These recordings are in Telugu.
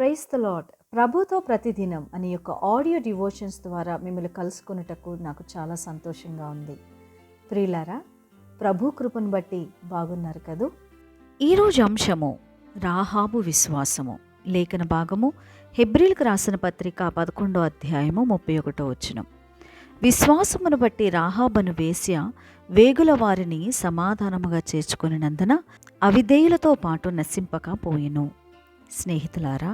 Praise the lord. ప్రభుతో ప్రతిదినం అనే యొక్క ఆడియో డివోషన్స్ ద్వారా మిమ్మల్ని కలుసుకున్నటకు నాకు చాలా సంతోషంగా ఉంది. ప్రియులారా, ప్రభు కృపను బట్టి బాగున్నారు కదూ. ఈరోజు అంశము రాహాబు విశ్వాసము. లేఖన భాగము హెబ్రీలకు రాసిన పత్రిక 11వ అధ్యాయము 31వ వచనం. విశ్వాసమును బట్టి రాహాబను వేశ్య వేగుల వారిని సమాధానముగా చేర్చుకొనినందున అవిధేయులతో పాటు నశింపకపోయెను. స్నేహితులారా,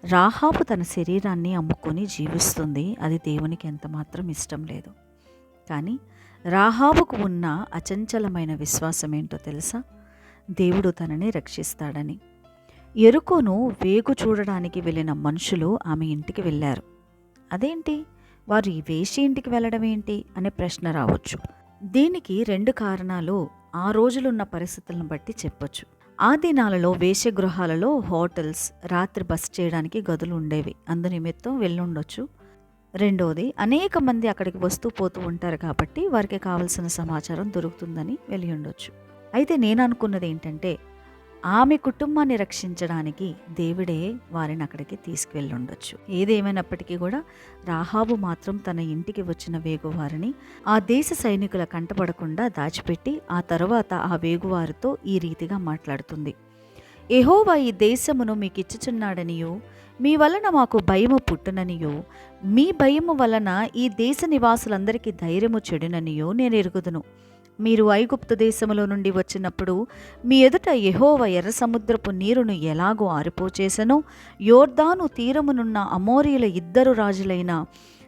రాహాబు తన శరీరాన్ని అమ్ముకొని జీవిస్తుంది. అది దేవునికి ఎంతమాత్రం ఇష్టం లేదు. కానీ రాహాబుకు ఉన్న అచంచలమైన విశ్వాసం ఏంటో తెలుసా? దేవుడు తనని రక్షిస్తాడని. యెరికోను వేగు చూడడానికి వెళ్ళిన మనుషులు ఆమె ఇంటికి వెళ్ళారు. అదేంటి, వారు ఈ వేశ్య ఇంటికి వెళ్ళడం ఏంటి అనే ప్రశ్న రావచ్చు. దీనికి 2 కారణాలు ఆ రోజులున్న పరిస్థితులను బట్టి చెప్పొచ్చు. ఆ దినాలలో వేశ్యగృహాలలో హోటల్స్, రాత్రి బస చేయడానికి గదులు ఉండేవి. అందునిమిత్తం వెళ్ళుండొచ్చు. రెండోది, అనేక మంది అక్కడికి వస్తూ పోతూ ఉంటారు కాబట్టి వారికి కావలసిన సమాచారం దొరుకుతుందని వెళ్ళి ఉండొచ్చు. అయితే నేను అనుకున్నది ఏంటంటే, ఆమె కుటుంబాన్ని రక్షించడానికి దేవుడే వారిని అక్కడికి తీసుకువెళ్ళి ఉండొచ్చు. ఏదేమైనప్పటికీ కూడా రాహాబు మాత్రం తన ఇంటికి వచ్చిన వేగువారిని ఆ దేశ సైనికుల కంటపడకుండా దాచిపెట్టి ఆ తర్వాత ఆ వేగువారితో ఈ రీతిగా మాట్లాడుతుంది. యెహోవా ఈ దేశమును మీకిచ్చుచున్నాడనియో, మీ వలన మాకు భయము పుట్టుననియో, మీ భయము వలన ఈ దేశ నివాసులందరికీ ధైర్యము చెడుననియో నేను ఎరుగుదును. మీరు ఐగుప్తు దేశములో నుండి వచ్చినప్పుడు మీ ఎదుట యెహోవా ఎర్ర సముద్రపు నీరును ఎలాగో ఆరిపోచేసెనో, యోర్దాను తీరమునున్న అమోరీయుల 2 రాజులైన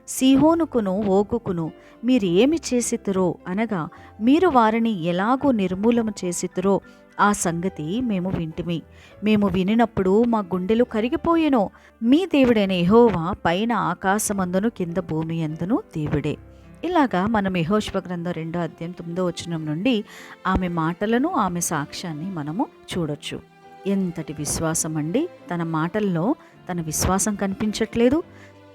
సీహోనుకును ఓగుకును మీరు ఏమి చేసితురో, అనగా మీరు వారిని ఎలాగో నిర్మూలము చేసితురో ఆ సంగతి మేము వింటిమి. మేము వినినప్పుడు మా గుండెలు కరిగిపోయెనో. మీ దేవుడైన యెహోవా పైన ఆకాశమందును కింద భూమి యందును దేవుడే. ఇలాగా మనం యెహోషువ గ్రంథం 2వ అధ్యాయం 9వ వచనం నుండి ఆమె మాటలను, ఆమె సాక్ష్యాన్ని మనము చూడొచ్చు. ఎంతటి విశ్వాసం అండి! తన మాటల్లో తన విశ్వాసం కనిపించట్లేదు.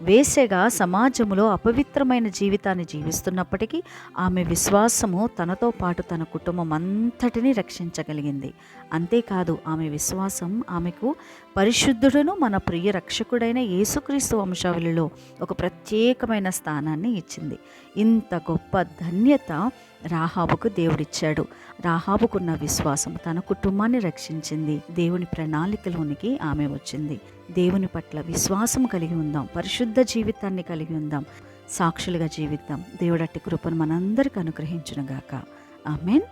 వేశ్యగా సమాజంలో అపవిత్రమైన జీవితాన్ని జీవిస్తున్నప్పటికీ ఆమె విశ్వాసము తనతో పాటు తన కుటుంబం అంతటినీ రక్షించగలిగింది. అంతేకాదు, ఆమె విశ్వాసం ఆమెకు పరిశుద్ధుడును మన ప్రియ రక్షకుడైన యేసుక్రీస్తు వంశావళిలో ఒక ప్రత్యేకమైన స్థానాన్ని ఇచ్చింది. ఇంత గొప్ప ధన్యత రాహాబుకు దేవుడిచ్చాడు. రాహాబుకున్న విశ్వాసం తన కుటుంబాన్ని రక్షించింది. దేవుని ప్రణాళికలోనికి ఆమె వచ్చింది. దేవుని పట్ల విశ్వాసం కలిగి ఉందాం, పరిశుద్ధ జీవితాన్ని కలిగి ఉందాం, సాక్షులుగా జీవిద్దాం. దేవుడట్టి కృపను మనందరికీ అనుగ్రహించునుగాక. ఆమేన్.